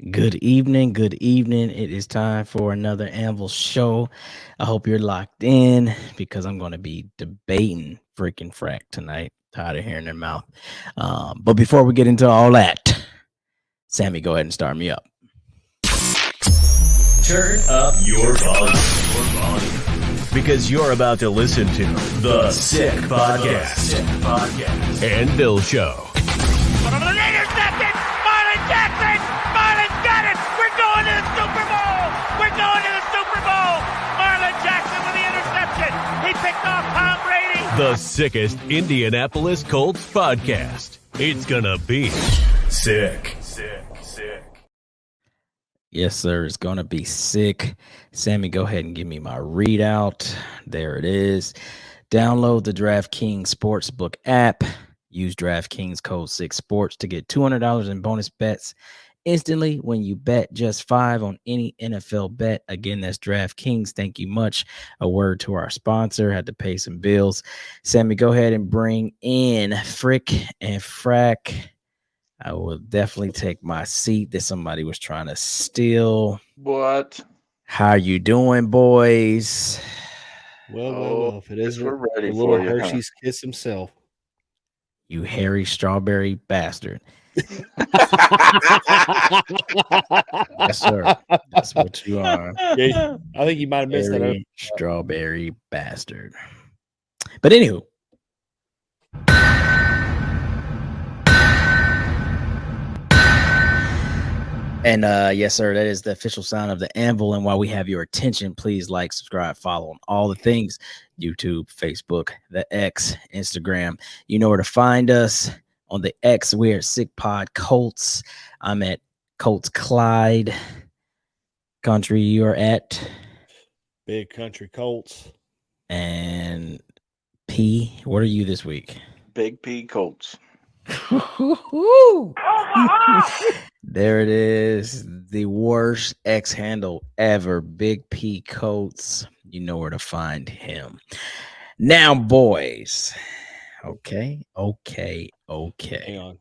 Good evening. Good evening. It is time for another Anvil show. I hope you're locked in because I'm going to be debating freaking frack tonight. Tired of hearing their mouth. But before we get into all that, Sammy, go ahead and start me up. Turn up your volume. Because you're about to listen to The Sick Podcast. And Bill Show. Intercepted! Marlon Jackson! Marlon got it! We're going to the Super Bowl! We're going to the Super Bowl! Marlon Jackson with the interception! He picked off Tom Brady! The sickest Indianapolis Colts podcast. It's gonna be sick. Yes, sir. It's going to be sick. Sammy, go ahead and give me my readout. There it is. Download the DraftKings Sportsbook app. Use DraftKings code 6sports to get $200 in bonus bets instantly when you bet just $5 on any NFL bet. Again, that's DraftKings. Thank you much. A word to our sponsor. Had to pay some bills. Sammy, go ahead and bring in Frick and Frack. I will definitely take my seat that somebody was trying to steal. What? How you doing, boys? Well. If it isn't we're ready the little for you, huh? Hershey's Kiss himself. You hairy strawberry bastard. Yes, sir. That's what you are. Yeah, I think you might have missed that. Hairy strawberry bastard. But anywho. And yes, sir, that is the official sound of the anvil. And while we have your attention, please like, subscribe, follow on all the things: YouTube, Facebook, the X, Instagram. You know where to find us. On the X, we're at Sick Pod Colts. I'm at Colts Clyde. Country, you're at Big Country Colts. And P, what are you this week? Big P Colts. There it is. The worst X handle ever. Big P Coates. You know where to find him. Now, boys. Okay. Hang on.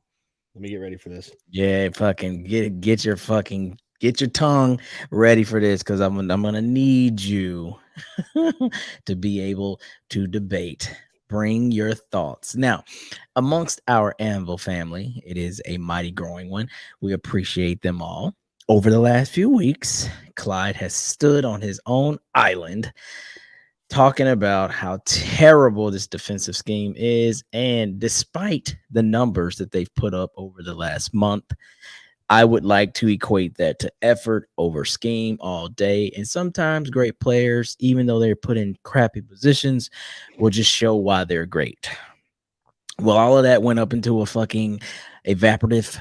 Let me get ready for this. Yeah, fucking get your tongue ready for this, because I'm gonna need you to be able to debate. Bring your thoughts. Now, amongst our Anvil family, it is a mighty growing one. We appreciate them all. Over the last few weeks, Clyde has stood on his own island talking about how terrible this defensive scheme is. And despite the numbers that they've put up over the last month, I would like to equate that to effort over scheme all day. And sometimes great players, even though they're put in crappy positions, will just show why they're great. Well, all of that went up into a fucking evaporative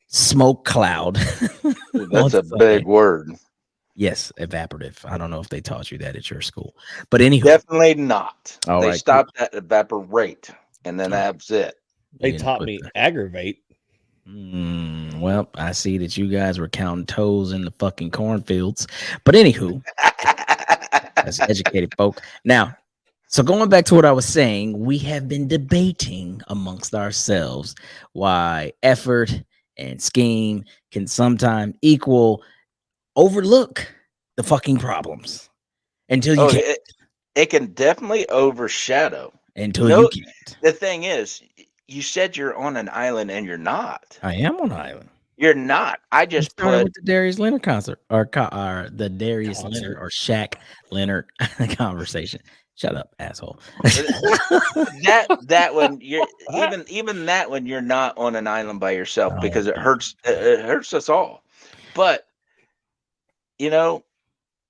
smoke cloud. That's a big word. Yes, evaporative. I don't know if they taught you that at your school. But anyway. Definitely not. All they right, stopped at evaporate, and then that's it. They You taught know, me aggravate. Well, I see that you guys were counting toes in the fucking cornfields. But anywho, that's educated folk. Now, so going back to what I was saying, we have been debating amongst ourselves why effort and scheme can sometimes overlook the fucking problems until you can't. It can definitely overshadow. Until you can't. The thing is, you said you're on an island, and you're not. I am on an island. You're not. I just started put with the Darius Leonard concert, or the Darius Leonard or Shaq Leonard conversation. Shut up, asshole. that when you're even that when you're not on an island by yourself, because it hurts. It hurts us all. But you know,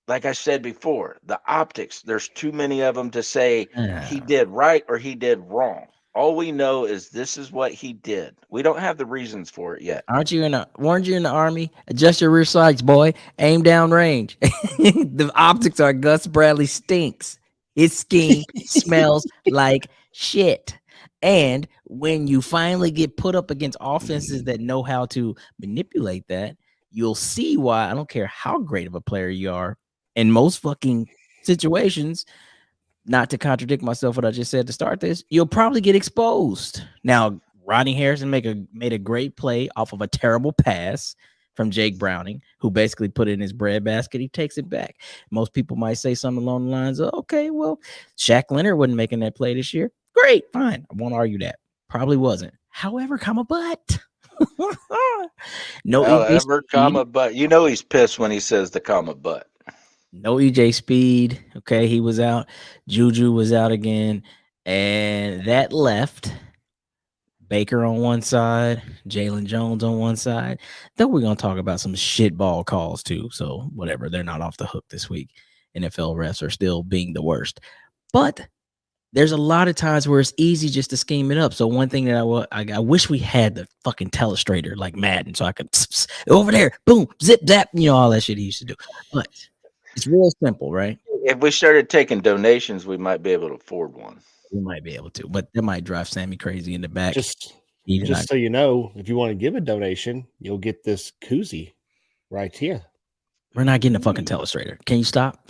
like I said before, the optics. There's too many of them to say he did right or he did wrong. All we know is this is what he did. We don't have the reasons for it yet. Weren't you in the army? Adjust your rear sights, boy. Aim down range. The optics are Gus Bradley stinks. His scheme smells like shit. And when you finally get put up against offenses that know how to manipulate that, you'll see why. I don't care how great of a player you are. In most fucking situations, not to contradict myself what I just said to start this, you'll probably get exposed. Now, Rodney Harrison made a great play off of a terrible pass from Jake Browning, who basically put it in his bread basket. He takes it back. Most people might say something along the lines of, okay, well, Shaq Leonard wasn't making that play this year. Great, fine. I won't argue that. Probably wasn't. However, but no EJ However, Speed. but he's pissed when he says the comma but. No EJ Speed. Okay, he was out. Juju was out again. And that left Baker on one side, Jalen Jones on one side. Then we're going to talk about some shitball calls too. So, whatever. They're not off the hook this week. NFL refs are still being the worst. But there's a lot of times where it's easy just to scheme it up. So, one thing that I wish we had the fucking telestrator like Madden so I could over there, boom, zip, zap, all that shit he used to do. But it's real simple, right? If we started taking donations, we might be able to afford one. We might be able to, but that might drive Sammy crazy in the back. Just so you know, if you want to give a donation, you'll get this koozie right here. We're not getting a fucking telestrator. Can you stop?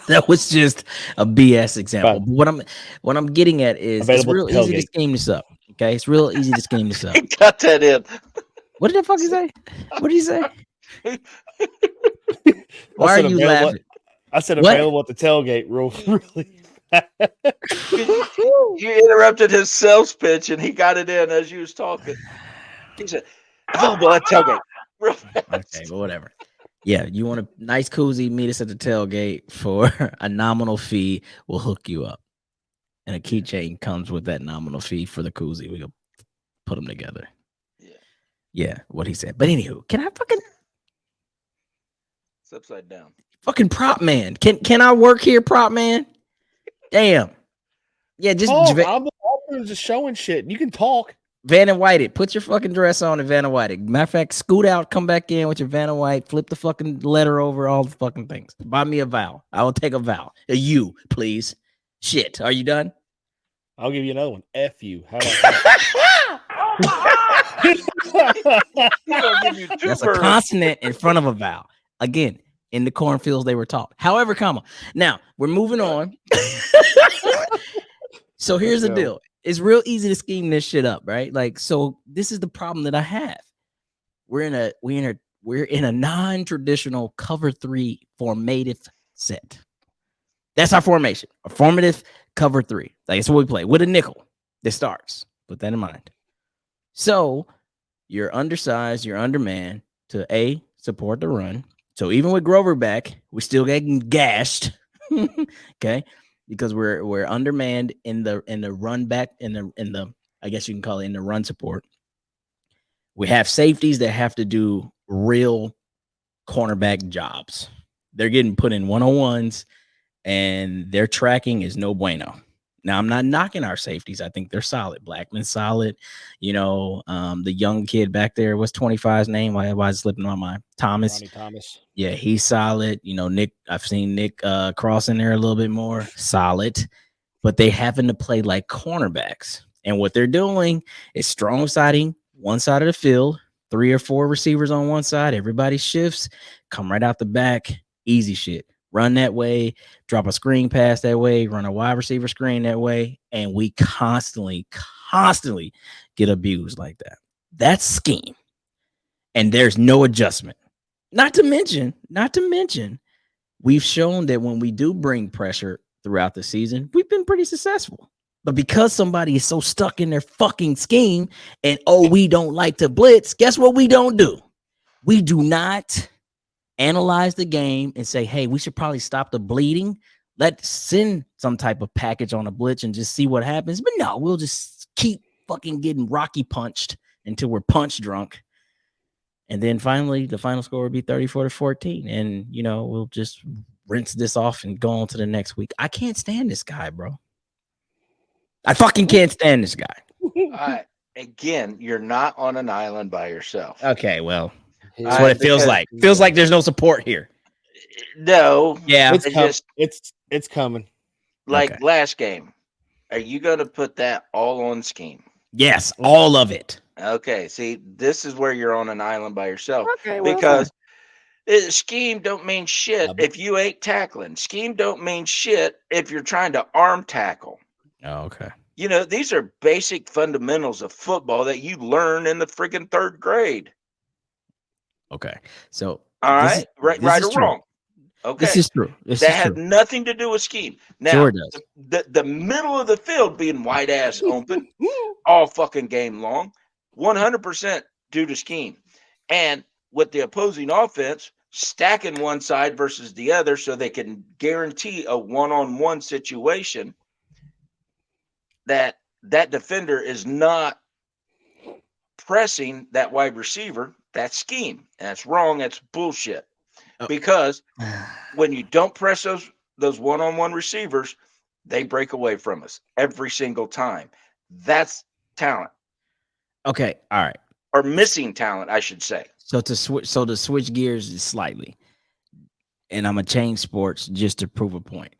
That was just a BS example. But what I'm getting at is it's real easy to scheme this up. Okay, it's real easy to scheme this up. Cut that in. What did the fuck he say? What did he say? Why are you laughing? I said available at the tailgate. Really. You interrupted his sales pitch, and he got it in as you was talking. He said, "Available at tailgate." Real fast. Okay, but whatever. Yeah, you want a nice koozie? Meet us at the tailgate for a nominal fee. We'll hook you up, and a keychain comes with that nominal fee for the koozie. We'll put them together. Yeah, what he said. But anywho, can I fucking? It's upside down. Fucking prop man. Can I work here, prop man? Damn. Yeah, just I'm just showing shit. You can talk. Vanna White it. Put your fucking dress on and Vanna White it. Matter of fact, scoot out, come back in with your Vanna White, flip the fucking letter over, all the fucking things. Buy me a vow. I will take a vow. A you, please. Shit. Are you done? I'll give you another one. F you. How about that? That's a consonant in front of a vowel. Again, in the cornfields they were taught. However, comma. Now, we're moving on. So here's the deal. It's real easy to scheme this shit up, right? Like, so this is the problem that I have. We're in a non-traditional cover 3 formative set. That's our formation. A formative cover 3. Like, it's what we play with a nickel that starts. Put that in mind. So you're undersized, you're undermanned to support the run. So even with Grover back, we're still getting gashed. Okay. Because we're undermanned in the run back in the I guess you can call it in the run support. We have safeties that have to do real cornerback jobs. They're getting put in 101s and their tracking is no bueno. Now I'm not knocking our safeties. I think they're solid. Blackman's solid. The young kid back there, what's 25's name? Why is it slipping on my Thomas? Ronnie Thomas. Yeah, he's solid. Nick, I've seen Nick cross in there a little bit more. Solid. But they happen to play like cornerbacks. And what they're doing is strong siding one side of the field, 3 or 4 receivers on one side. Everybody shifts, come right out the back. Easy shit. Run that way, drop a screen pass that way, run a wide receiver screen that way, and we constantly get abused like that. That's scheme. And there's no adjustment. Not to mention, we've shown that when we do bring pressure throughout the season, we've been pretty successful. But because somebody is so stuck in their fucking scheme and, we don't like to blitz, guess what we don't do? We do not analyze the game and say, hey, we should probably stop the bleeding. Let's send some type of package on a blitz and just see what happens. But no, we'll just keep fucking getting Rocky punched until we're punch drunk. And then finally, the final score would be 34-14. And, we'll just rinse this off and go on to the next week. I can't stand this guy, bro. I fucking can't stand this guy. Again, you're not on an island by yourself. Okay, well. That's what it feels like. Feels like there's no support here. No. Yeah. It's coming. Like last game. Are you going to put that all on scheme? Yes, all of it. Okay. See, this is where you're on an island by yourself. Okay, well, because scheme don't mean shit if you ain't tackling. Scheme don't mean shit if you're trying to arm tackle. Oh, okay. These are basic fundamentals of football that you learn in the friggin' 3rd grade. Okay. So All this is right, right, this right is or true. wrong. This Okay, is true. This that is has true. nothing to do with scheme. Sure Now, it does. the middle of the field being wide ass open all fucking game long, 100% due to scheme, and with the opposing offense stacking one side versus the other, so they can guarantee a one-on-one situation that defender is not pressing that wide receiver. That's scheme. That's wrong. That's bullshit. Oh. Because when you don't press those one-on-one receivers, they break away from us every single time. That's talent, Okay. All right. or missing talent, I should say. So to switch gears slightly, and I'm gonna change sports just to prove a point.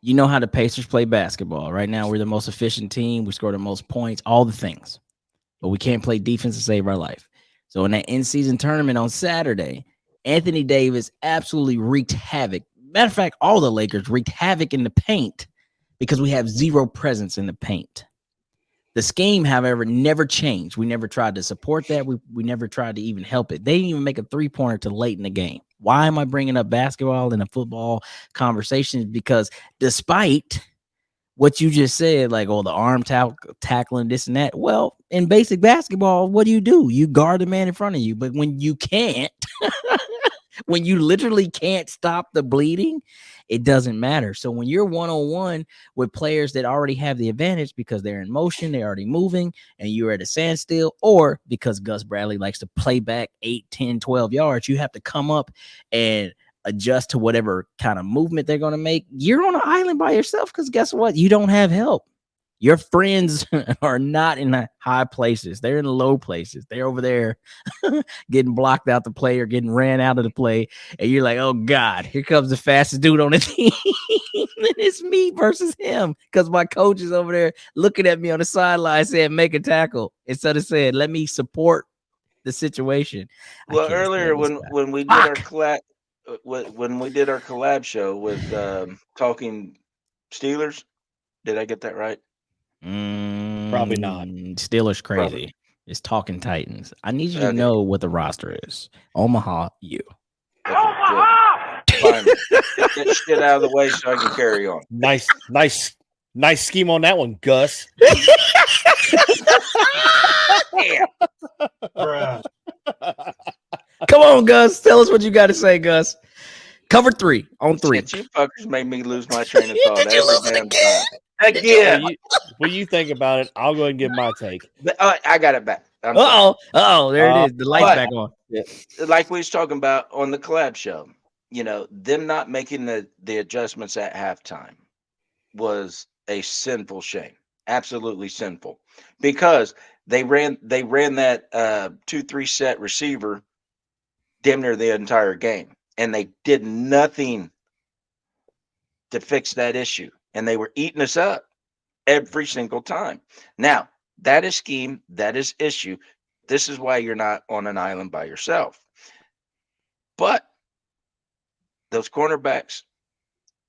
You know how the Pacers play basketball. Right now, we're the most efficient team. We score the most points, all the things. But we can't play defense to save our life. So in that in-season tournament on Saturday, Anthony Davis absolutely wreaked havoc. Matter of fact, all the Lakers wreaked havoc in the paint because we have zero presence in the paint. The scheme, however, never changed. We never tried to support that. We never tried to even help it. They didn't even make a three-pointer till late in the game. Why am I bringing up basketball in a football conversation? Because despite what you just said, like, oh, the arm tackling, this and that. Well, in basic basketball, what do? You guard the man in front of you. But when you can't, when you literally can't stop the bleeding, it doesn't matter. So when you're one-on-one with players that already have the advantage because they're in motion, they're already moving, and you're at a standstill, or because Gus Bradley likes to play back 8, 10, 12 yards, you have to come up and adjust to whatever kind of movement they're going to make. You're on an island by yourself because guess what? You don't have help. Your friends are not in the high places. They're in the low places. They're over there getting blocked out the play or getting ran out of the play. And you're like, oh, God, here comes the fastest dude on the team. And it's me versus him because my coach is over there looking at me on the sideline saying, make a tackle. Instead of saying, let me support the situation. I Well, can't earlier stand this guy. when we did our Fuck. collab, when we did our collab show with Talking Steelers, did I get that right? Probably not. Steelers Probably. crazy. It's talking Titans. I need you to Okay. know what the roster is. Omaha, you. Okay, good. Finally, get that shit out of the way so I can carry on. Nice scheme on that one, Gus. Yeah. Come on, Gus. Tell us what you got to say, Gus. Cover 3 on 3. Shit, you fuckers made me lose my train of thought Did you every lose it damn again? time. Again. When you think about it, I'll go ahead and give my take. But, I got it back. I'm sorry. Uh-oh. There it is. The light's But back on. like we was talking about on the collab show, them not making the adjustments at halftime was a sinful shame. Absolutely sinful. Because they ran that 2-3 set receiver damn near the entire game. And they did nothing to fix that issue. And they were eating us up every single time. Now, that is scheme, that is issue. This is why you're not on an island by yourself. But those cornerbacks,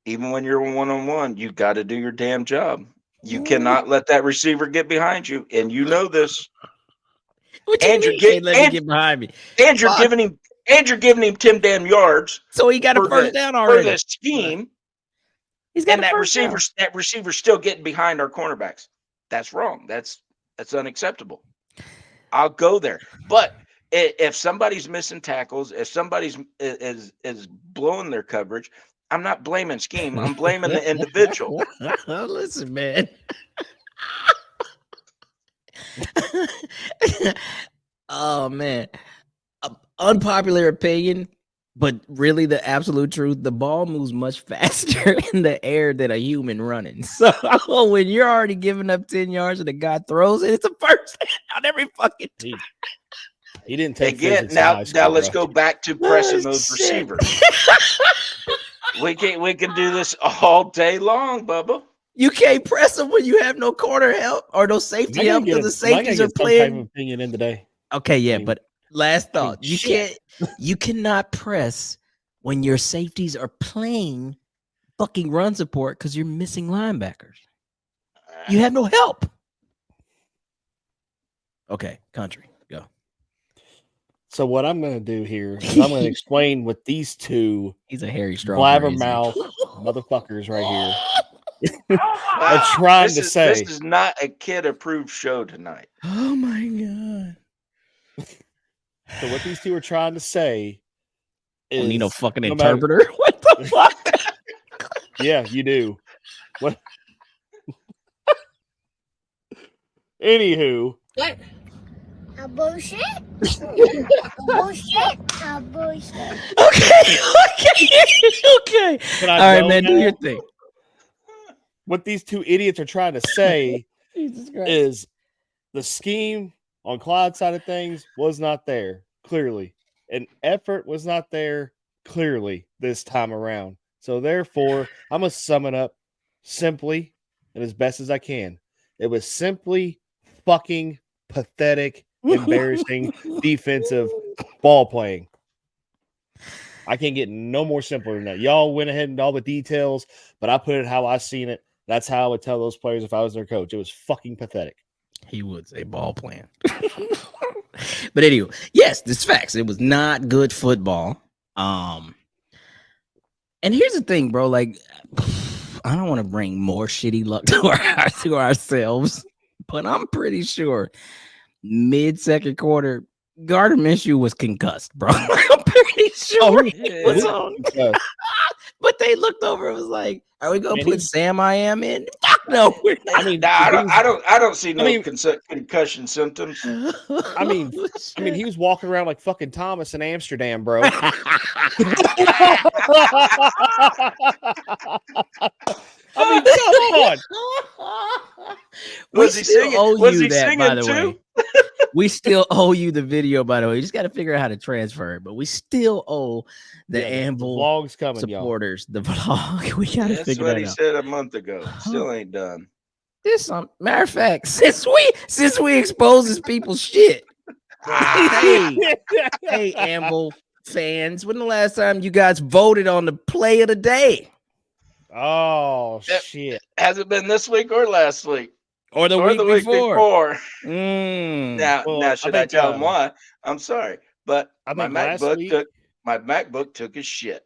even when you're one-on-one, you got to do your damn job. You cannot let that receiver get behind you, and you know this. What you mean? Can't let me get behind me. And you're giving him 10 damn yards. So he got a first down already. For the scheme. He's got and a first down. That receiver's still getting behind our cornerbacks. That's wrong. That's unacceptable. I'll go there. But if somebody's missing tackles, if somebody's is blowing their coverage, I'm not blaming scheme. I'm blaming the individual. Listen, man. Oh, man. Unpopular opinion, but really the absolute truth. The ball moves much faster in the air than a human running. So when you're already giving up 10 yards and the guy throws it, it's a first on every fucking time. He didn't take again. Now let's go back to pressing those receivers. We can do this all day long, Bubba. You can't press them when you have no corner help or no safety help because the safeties are playing. Type of opinion in today. Okay, yeah, but last thought. You cannot press when your safeties are playing fucking run support because you're missing linebackers. You have no help. Okay, country, go. So what I'm going to do here is I'm going to explain what these two He's a hairy strawberry. blabbermouth motherfuckers right here are Wow, trying to this say. is not a kid-approved show tonight. Oh my god! So what these two are trying to say I don't need no is fucking no matter- interpreter. What the fuck? Yeah, you do. What? Anywho, What? A bullshit? A bullshit? A bullshit. Okay, okay. can All I right, go man, do now? your thing. What these two idiots are trying to say Jesus Christ. is the scheme on Clyde's side of things was not there, clearly. And effort was not there, clearly, this time around. So therefore, I'm going to sum it up simply and as best as I can. It was simply fucking pathetic, embarrassing defensive ball playing. I can't get no more simpler than that. Y'all went ahead and all the details, but I put it how I seen it. That's how I would tell those players if I was their coach. It was fucking pathetic. He would say ball plan. But anyway, yes, this facts. It was not good football. And here's the thing, bro. Like, I don't want to bring more shitty luck to ourselves, but I'm pretty sure mid-second quarter, Gardner Minshew was concussed, bro. I'm pretty sure he was on. But they looked over and was like, "Are we gonna put Sam I am in?" Fuck no. I mean, I don't see no I mean- concussion symptoms. I mean, he was walking around like fucking Thomas in Amsterdam, bro. I mean, come on. Was he singing? Was he singing too? We still owe you the video, by the way. You just got to figure out how to transfer it. But we still owe the Anvil vlog's coming, supporters the vlog. We got to That's figure what that he out. said a month ago. Still ain't done. This matter of fact, since we expose this people's shit. Hey, Anvil fans, when the last time you guys voted on the play of the day? Oh shit! Has it been this week or last week? Or the week before? Now, should I tell him why? I'm sorry, but my MacBook took his shit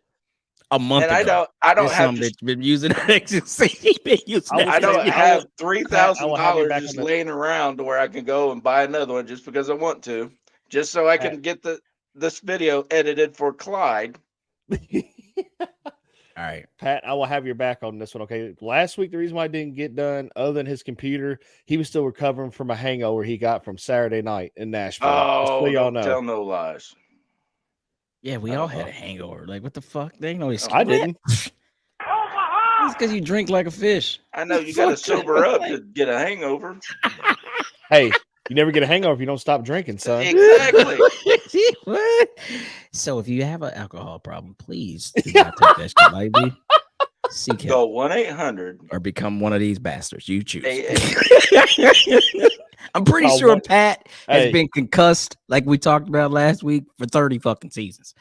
a month and ago. I don't have been using it. I don't have $3,000 just laying around to where I can go and buy another one just because I want to, just so I can get this video edited for Clyde. All right, Pat, I will have your back on this one. Okay, last week the reason why I didn't get done, other than his computer, he was still recovering from a hangover he got from Saturday night in Nashville. Oh, so y'all don't know. tell no lies. Yeah, we all had a hangover. Like, what the fuck? They ain't no excuse. I didn't. It's because you drink like a fish. I know you got to sober up to get a hangover. Hey, you never get a hangover if you don't stop drinking, son. Exactly. What? So if you have an alcohol problem, please do not take that shit lightly. Seek help. Go 1-800 or become one of these bastards. You choose. Hey. I'm pretty sure Pat has been concussed, like we talked about last week, for 30 fucking seasons.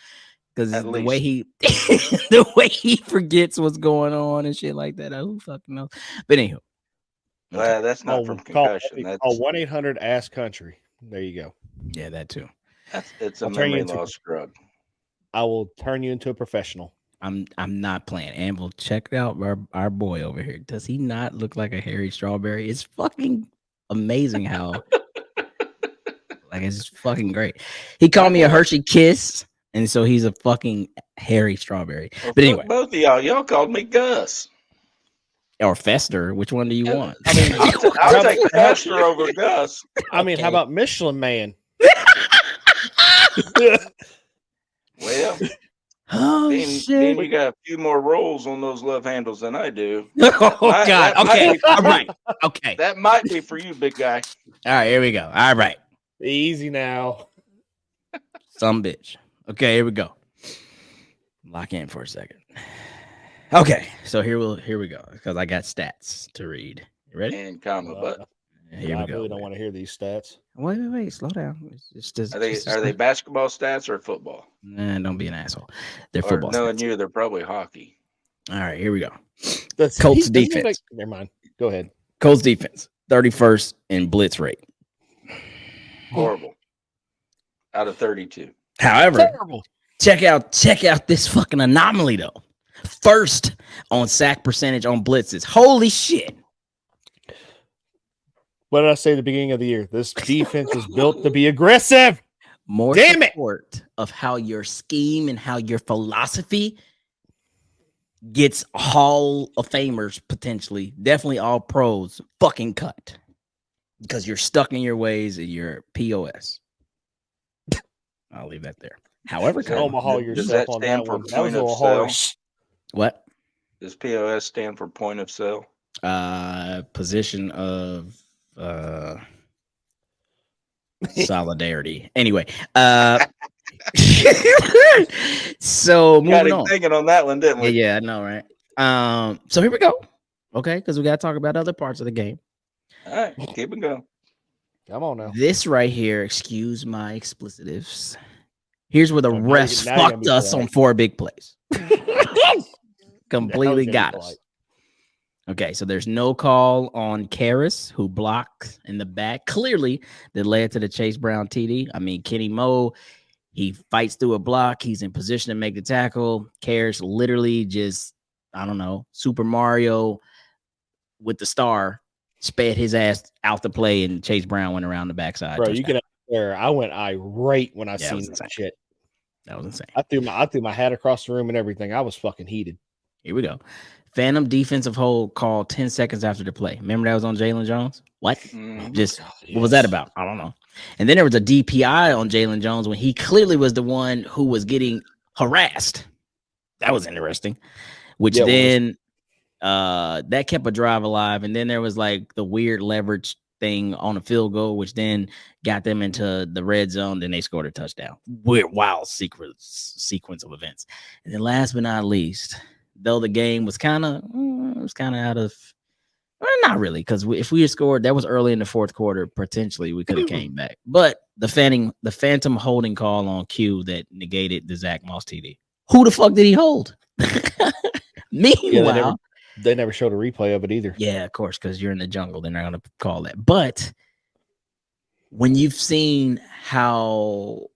Because the way he forgets what's going on and shit like that. Who fucking knows? But anywho. Well, that's not from concussion. That's 1-800-ASK-COUNTRY. There you go. Yeah, that too. It's a memory loss drug. I will turn you into a professional. I'm not playing. Anvil, check out our boy over here. Does he not look like a hairy strawberry? It's fucking amazing how like it's fucking great. He called me a Hershey Kiss, and so he's a fucking hairy strawberry. Well, but anyway, both of y'all called me Gus or Fester. Which one do you want? I mean, I'll take Fester over Gus. I mean, how about Michelin Man? Well, shit. being you got a few more rolls on those love handles than I do. Oh God. Okay. All right. Okay. That might be for you, big guy. All right. Here we go. All right. Easy now. Some bitch. Okay. Here we go. Lock in for a second. Okay. So here we go because I got stats to read. You ready? And comma, but here we I go. really don't want to hear these stats. Wait. Slow down. Are they basketball stats or football? Nah, don't be an asshole. They're football. Knowing stats. you, they're probably hockey. All right, here we go. Colts defense. Never mind. Go ahead. Colts defense, 31st in blitz rate. Horrible. out of 32. However, Terrible. check out this fucking anomaly though. First on sack percentage on blitzes. Holy shit. What did I say at the beginning of the year? This defense is built to be aggressive. More Damn it. support of how your scheme and how your philosophy gets Hall of Famers potentially, definitely all pros, fucking cut. Because you're stuck in your ways and you're POS. I'll leave that there. However, Does that- Omaha does yourself that on stand that for one. That was point a of little sale? harsh. what? Does POS stand for point of sale? Position of solidarity. Anyway, so Got moving him on. thinking on that one, didn't we? Yeah, I know, right? So here we go. Okay, because we got to talk about other parts of the game. All right, keep it going. Come on now. This right here, excuse my explicitives. Here's where the Oh, now refs you're gonna fucked be us polite. on 4 big plays. Now Completely you're gonna be got us. polite. Okay, so there's no call on Karras, who blocked in the back, clearly that led to the Chase Brown TD. I mean, Kenny Moe, he fights through a block. He's in position to make the tackle. Karras literally just, I don't know, Super Mario with the star, sped his ass out the play, and Chase Brown went around the backside. Bro, touchdown. you can there. I went irate when I Yeah, it was seen insane. that shit. That was insane. I threw my hat across the room and everything. I was fucking heated. Here we go. Phantom defensive hold called 10 seconds after the play. Remember that was on Jalen Jones? What? Mhm. Just what was that about? I don't know. And then there was a DPI on Jalen Jones when he clearly was the one who was getting harassed. That was interesting. Which Yeah, it was. then that kept a drive alive. And then there was like the weird leverage thing on a field goal, which then got them into the red zone. Then they scored a touchdown. Weird, wild sequence of events. And then last but not least, though the game was kind of out of, well, not really, because if we had scored, that was early in the fourth quarter. Potentially, we could have came back. But the phantom holding call on Q that negated the Zach Moss TD. Who the fuck did he hold? Meanwhile, Yeah, they never showed a replay of it either. yeah, of course, because you're in the jungle, they're not going to call that. But when you've seen how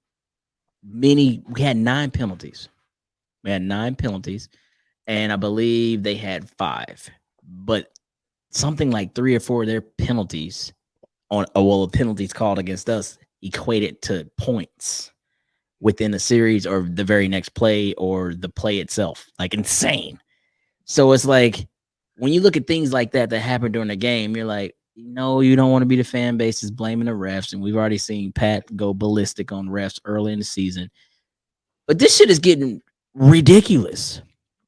many, we had 9 penalties. We had 9 penalties, and I believe they had 5. But something like 3 or 4 of their penalties penalties called against us equated to points within the series or the very next play or the play itself. Like insane. So it's like when you look at things like that happen during the game, you're like, no, you don't want to be the fan bases blaming the refs. And we've already seen Pat go ballistic on refs early in the season. But this shit is getting ridiculous.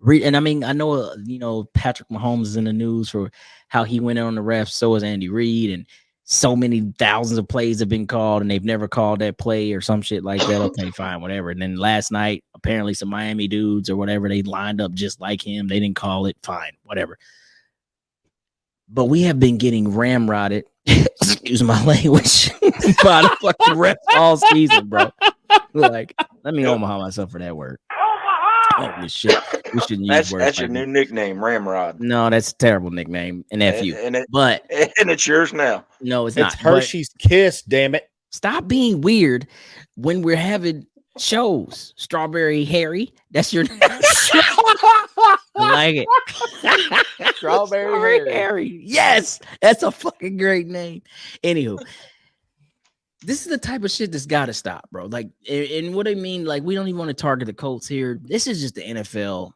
And I mean, I know, Patrick Mahomes is in the news for how he went in on the refs. So is Andy Reid. And so many thousands of plays have been called and they've never called that play or some shit like that. Okay, fine, whatever. And then last night, apparently some Miami dudes or whatever, they lined up just like him. They didn't call it. Fine, whatever. But we have been getting ramrodded, excuse my language, by the fucking refs all season, bro. Like, let me Omaha myself for that word. Holy shit. We shouldn't use words. That's your new nickname, Ramrod. No, that's a terrible nickname. An FU. And it's yours now. No, it's It's not. Hershey's Kiss, damn it. Stop being weird when we're having shows. Strawberry Harry. That's your name. I like it. Strawberry Harry. Yes. That's a fucking great name. Anywho, this is the type of shit that's got to stop, bro. Like, and what I mean, like, we don't even want to target the Colts here. This is just the NFL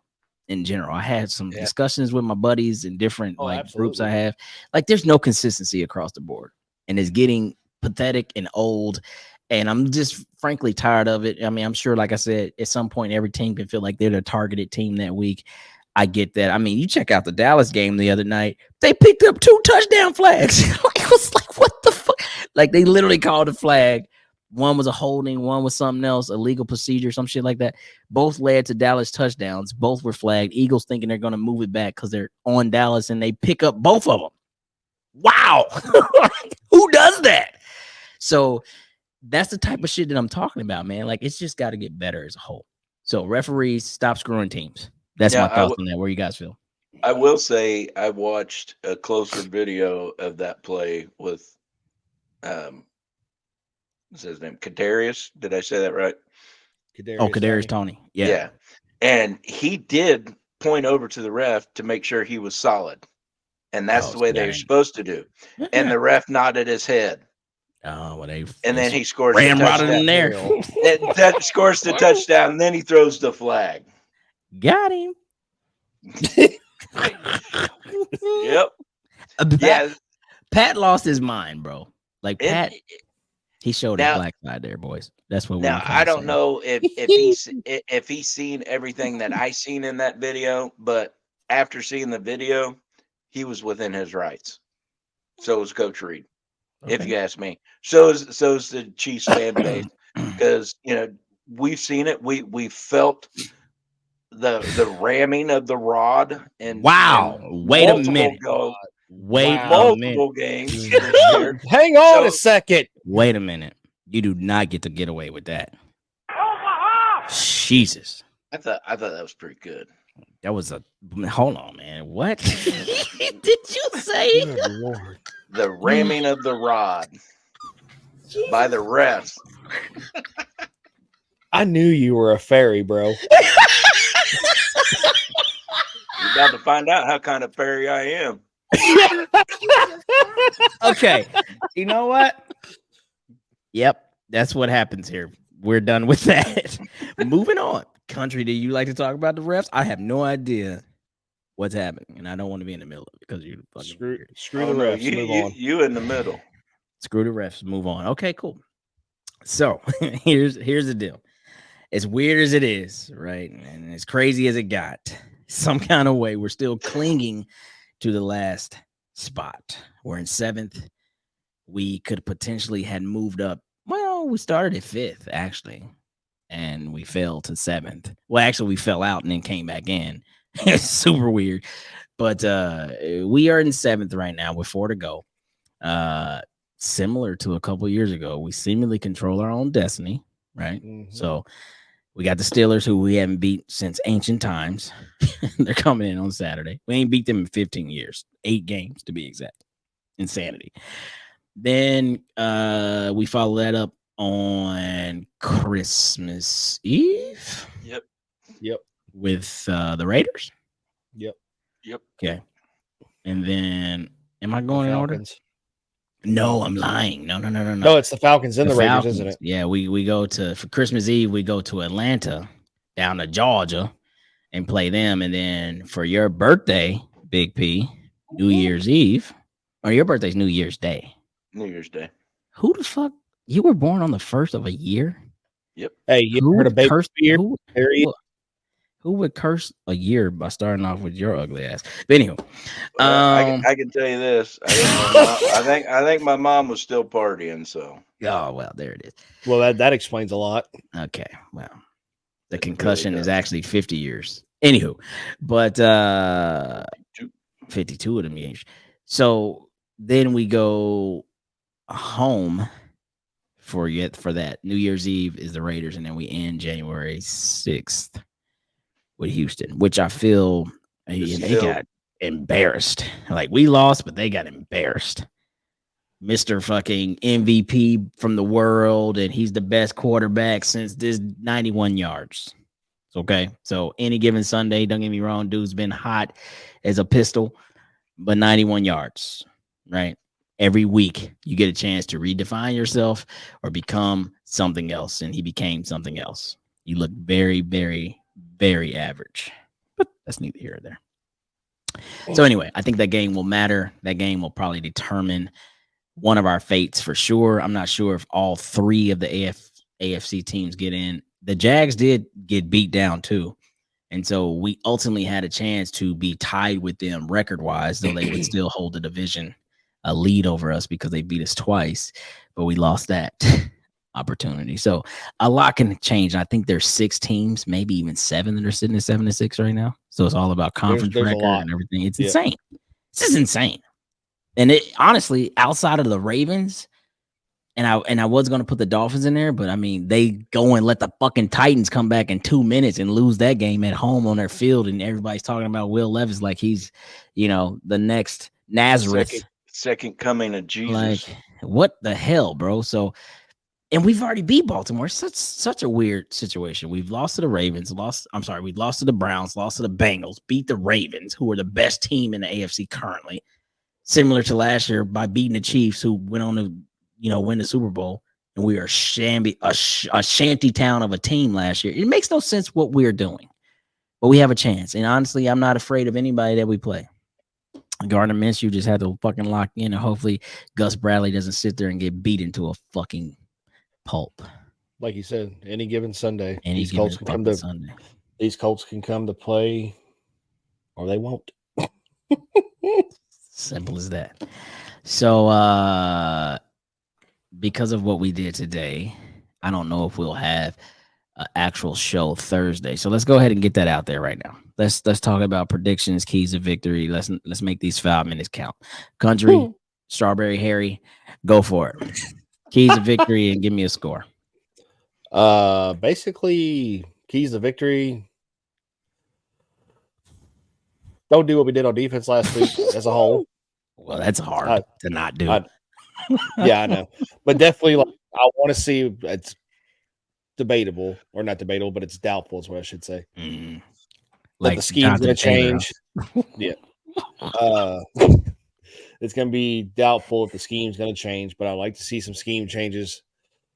in general. I had some discussions with my buddies in different groups I have. Like, there's no consistency across the board, and it's getting pathetic and old. And I'm just frankly tired of it. I mean, I'm sure, like I said, at some point, every team can feel like they're the targeted team that week. I get that. I mean, you check out the Dallas game the other night. They picked up 2 touchdown flags. It was like, what the fuck? Like, they literally called a flag. One was a holding, one was something else, illegal procedure, some shit like that. Both led to Dallas touchdowns. Both were flagged. Eagles thinking they're going to move it back because they're on Dallas, and they pick up both of them. Wow. Who does that? So that's the type of shit that I'm talking about, man. Like, it's just got to get better as a whole. So referees, stop screwing teams. That's my thoughts on that. Where you guys feel? I will say I watched a closer video of that play with What's his name? Kadarius. Did I say that right? Oh, Kadarius Kadarius Tony. Tony. Yeah. Yeah. And he did point over to the ref to make sure he was solid. And that's Oh, the so way that they're ain't. supposed to do. And Yeah. the ref nodded his head. Oh, well, they And then just he scores the ramrodded touchdown. him there. Hell. That scores the touchdown. And then he throws the flag. Got him. Yep. Pat, Yeah. Pat lost his mind, bro. Like And Pat, he showed his now, black side there, boys. That's what we now were trying I to don't say. know if he's seen everything that I seen in that video, but after seeing the video, he was within his rights. So was Coach Reed, if Okay. you ask me. So is the Chiefs fan base, because we've seen it. We felt the ramming of the rod Wow. in Wait a minute. Wait a Wow. minute. multiple games this year. Hang on a So second. Wait a minute. You do not get to get away with that. Jesus. I thought that was pretty good. That was a hold on, man. What did you say? Good Lord. The ramming of the rod by the refs. I knew you were a fairy, bro. You're about to find out how kind of fairy I am. Okay. You know what? Yep. That's what happens here. We're done with that. Moving on. Country, do you like to talk about the refs? I have no idea what's happening, and I don't want to be in the middle of it because you're fucking Screw weird. the Oh, no, refs. Move on. you in the middle. Screw the refs. Move on. Okay, cool. So here's the deal. As weird as it is, right, and as crazy as it got, some kind of way we're still clinging to the last spot. We're in 7th. We could potentially had moved up. Well, we started at 5th actually, and we fell to 7th. Well, actually, we fell out and then came back in. It's super weird, but we are in 7th right now with 4 to go. Similar to a couple years ago, we seemingly control our own destiny, right? Mhm. So we got the Steelers, who we haven't beat since ancient times. They're coming in on Saturday. We ain't beat them in 15 years, 8 games to be exact. Insanity. Then we follow that up on Christmas Eve. Yep. With the Raiders. Yep. Okay. And then, am I The going in order? Falcons. No, I'm lying. No. No, it's the Falcons and the Raiders, Falcons, isn't it? Yeah, we go to, for Christmas Eve, we go to Atlanta, down to Georgia, and play them. And then for your birthday, Big P, New Year's Eve, or your birthday's New Year's Day. New Year's Day. Who the fuck? You were born on the 1st of a year? Yep. Hey, you Who heard would of baby curse? beard? Who would curse a year by starting off with your ugly ass? But anywho, Well, I can tell you this. I think my mom was still partying. So oh well, there it is. Well, that explains a lot. Okay, well, the It concussion really is does. actually 50 years. Anywho, but 52 of them years. So then we go home for that. New Year's Eve is the Raiders, and then we end January 6th with Houston, which I feel they got embarrassed. Like, we lost, but they got embarrassed. Mr. fucking MVP from the world, and he's the best quarterback since this 91 yards. Okay. So any given Sunday, don't get me wrong, dude's been hot as a pistol, but 91 yards, right? Every week you get a chance to redefine yourself or become something else. And he became something else. You look very, very, very average, but that's neither here or there. So anyway, I think that game will matter. That game will probably determine one of our fates for sure. I'm not sure if all 3 of the AFC teams get in. The Jags did get beat down too. And so we ultimately had a chance to be tied with them record-wise, though they would still hold the division a lead over us because they beat us twice, but we lost that opportunity. So a lot can change. I think there's 6 teams, maybe even 7 that are sitting at 7-6 right now. So it's all about conference There's a record lot. and everything. It's insane. This is insane. And it honestly, outside of the Ravens, and I was going to put the Dolphins in there, but I mean, they go and let the fucking Titans come back in 2 minutes and lose that game at home on their field. And everybody's talking about Will Levis like he's, the next Nazareth. Second coming of Jesus. Like, what the hell, bro? So And we've already beat Baltimore. It's such a weird situation. We've lost to the Ravens, we lost to the Browns, lost to the Bengals, beat the Ravens, who are the best team in the AFC currently, similar to last year by beating the Chiefs, who went on to, win the Super Bowl. And we are a shanty town of a team last year. It makes no sense what we're doing, but we have a chance. And honestly, I'm not afraid of anybody that we play. Gardner Minshew just had to fucking lock in, and hopefully Gus Bradley doesn't sit there and get beat into a fucking pulp. Like you said, any given Sunday, Any these given Colts can come to Sunday. These Colts can come to play, or they won't. Simple as that. So, because of what we did today, I don't know if we'll have an actual show Thursday. So let's go ahead and get that out there right now. Let's talk about predictions, keys of victory. Let's make these 5 minutes count. Country, Strawberry Harry, go for it. Keys of victory and give me a score. Basically, keys to victory. Don't do what we did on defense last week as a whole. Well, that's hard to not do. Yeah, I know. But definitely, I want to see, it's debatable, or not debatable, but it's doubtful is what I should say. Mm. Like the scheme's going to change. Yeah. It's going to be doubtful if the scheme's going to change, but I'd like to see some scheme changes.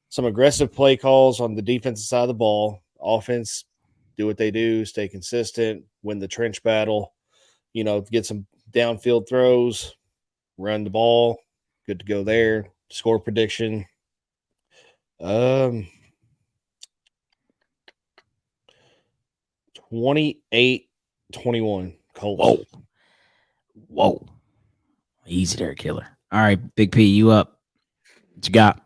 Some aggressive play calls on the defensive side of the ball. Offense, do what they do, stay consistent, win the trench battle, get some downfield throws, run the ball, good to go there. Score prediction. 28-21 Colts. Whoa. Easy there, killer. All right, Big P, you up. What you got?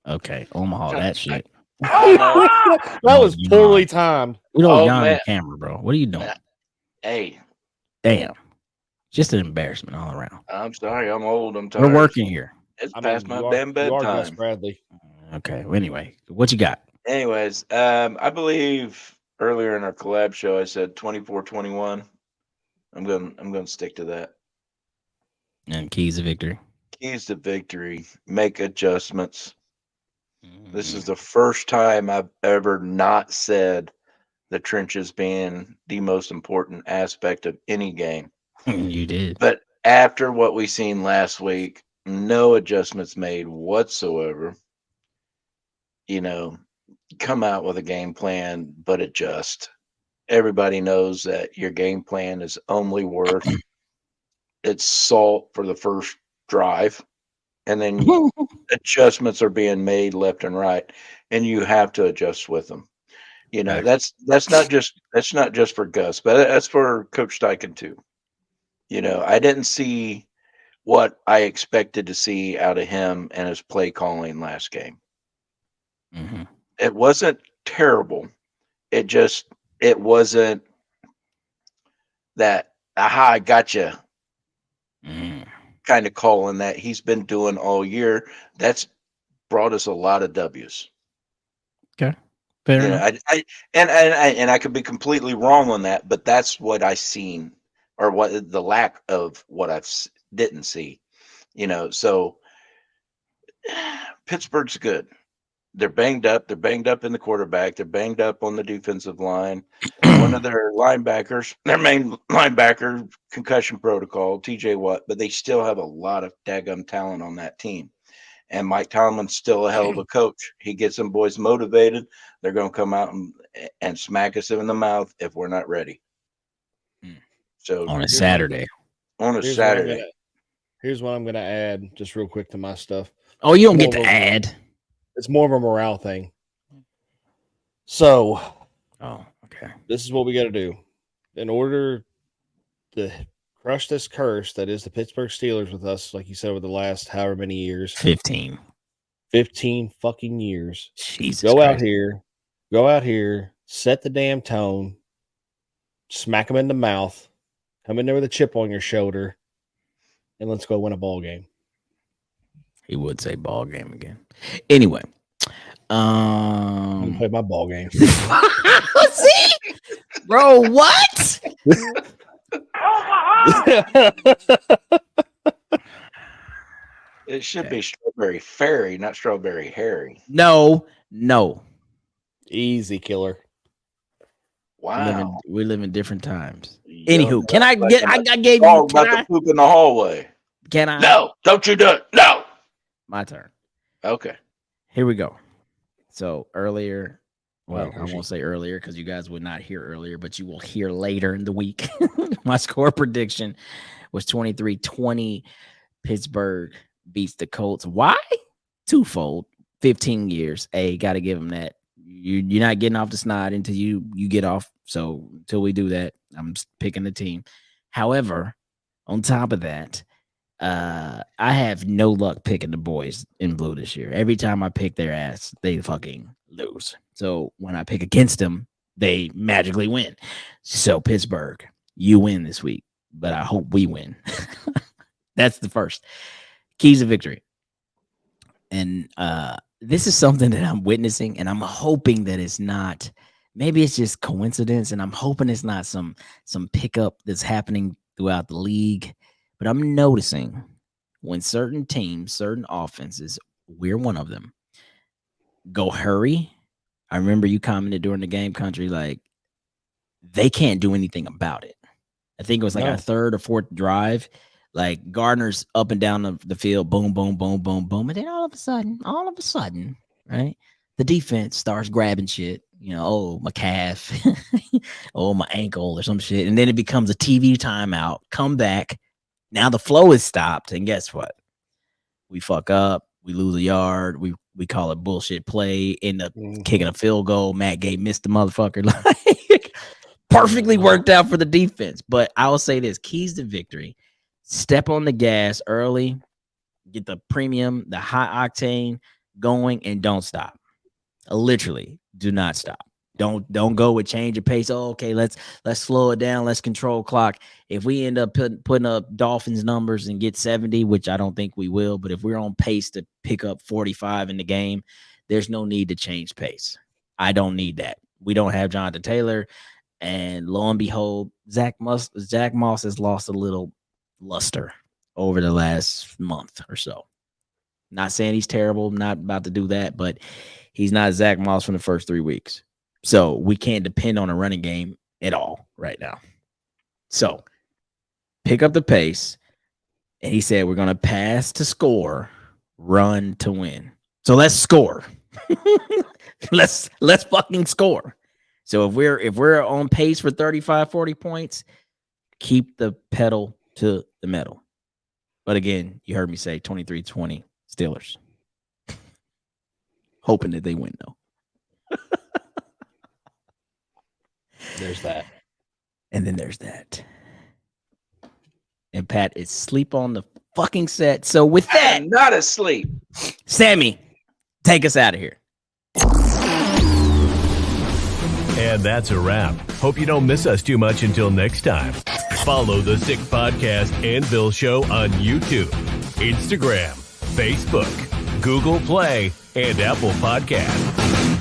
Okay, Omaha, that shit. That was poorly timed. We don't yawn on the camera, bro. What are you doing? Hey. Damn. Just an embarrassment all around. I'm sorry. I'm old. I'm tired. We're working here. It's past my damn bedtime. You are Gus Bradley. Okay. Well, anyway, what you got? Anyways, I believe earlier in our collab show I said 24-21. I'm going to stick to that. And keys to victory. Keys to victory. Make adjustments. This is the first time I've ever not said the trenches being the most important aspect of any game. You did. But after what we seen last week, no adjustments made whatsoever. Come out with a game plan, but adjust. Everybody knows that your game plan is only worth its salt for the first drive. And then adjustments are being made left and right, and you have to adjust with them. That's not just for Gus, but that's for Coach Steichen too. I didn't see what I expected to see out of him and his play calling last game. Mm-hmm. It wasn't terrible. It wasn't that aha, I gotcha. Kind of calling that he's been doing all year. That's brought us a lot of W's. Okay, fair enough. I could be completely wrong on that, but that's what I seen, or what the lack of what I didn't see. So Pittsburgh's good. They're banged up. They're banged up in the quarterback. They're banged up on the defensive line. One of their linebackers, their main linebacker, concussion protocol, TJ Watt, but they still have a lot of daggum talent on that team. And Mike Tomlin's still a hell of a coach. He gets them boys motivated. They're going to come out and smack us in the mouth if we're not ready. So on a Saturday. Here's what I'm going to add just real quick to my stuff. Oh, you don't get to add. It's more of a morale thing. So, okay. This is what we got to do. In order to crush this curse that is the Pittsburgh Steelers with us, like you said, over the last however many years. 15 fucking years. Jesus Go Christ. out here, set the damn tone, smack them in the mouth, come in there with a chip on your shoulder, and let's go win a ball game. He would say ball game again. Anyway, play my ball game. See, bro, what? It should Okay. be Strawberry Fairy, not Strawberry Harry. No. Easy killer. Wow. We live in different times. Yelling Anywho, can I like get? a I gave you. dog about to poop in the hallway. Can I? No, don't you do it. No. My turn. Okay. Here we go. So earlier, well, I Hershey. won't say earlier because you guys would not hear earlier, but you will hear later in the week. My score prediction was 23-20. Pittsburgh beats the Colts. Why? Twofold. 15 years. Hey, got to give them that. You're not getting off the snide until you get off. So until we do that, I'm picking the team. However, on top of that, I have no luck picking the boys in blue this year. Every time I pick their ass, they fucking lose. So when I pick against them, they magically win. So Pittsburgh, you win this week, but I hope we win. That's the first. Keys of victory. And this is something that I'm witnessing, and I'm hoping that it's not. Maybe it's just coincidence, and I'm hoping it's not some pickup that's happening throughout the league. But I'm noticing when certain teams, certain offenses, we're one of them, go hurry. I remember you commented during the game, Country, like they can't do anything about it. I think it was like our third or fourth drive. Like Gardner's up and down the field, boom, boom, boom, boom, boom. And then all of a sudden, right? The defense starts grabbing shit. Oh, my calf, oh, my ankle or some shit. And then it becomes a TV timeout. Come back. Now the flow is stopped. And guess what? We fuck up. We lose a yard. We call it bullshit play. End up kicking a field goal. Matt Gay missed the motherfucker. Like perfectly worked out for the defense. But I will say this: keys to victory. Step on the gas early, get the premium, the high octane going, and don't stop. Literally, do not stop. Don't go with change of pace. Oh, okay, let's slow it down. Let's control clock. If we end up putting up Dolphins numbers and get 70, which I don't think we will, but if we're on pace to pick up 45 in the game, there's no need to change pace. I don't need that. We don't have Jonathan Taylor, and lo and behold, Zach Moss has lost a little luster over the last month or so. Not saying he's terrible, not about to do that, but he's not Zach Moss from the first 3 weeks. So we can't depend on a running game at all right now. So pick up the pace. And he said we're gonna pass to score, run to win. So let's score. let's fucking score. So if we're on pace for 35, 40 points, keep the pedal to the metal. But again, you heard me say 23-20 Steelers. Hoping that they win, though. There's that. And then there's that. And Pat is asleep on the fucking set. So with that, I'm not asleep. Sammy, take us out of here. And that's a wrap. Hope you don't miss us too much until next time. Follow the Sick Podcast and Bill Show on YouTube, Instagram, Facebook, Google Play, and Apple Podcasts.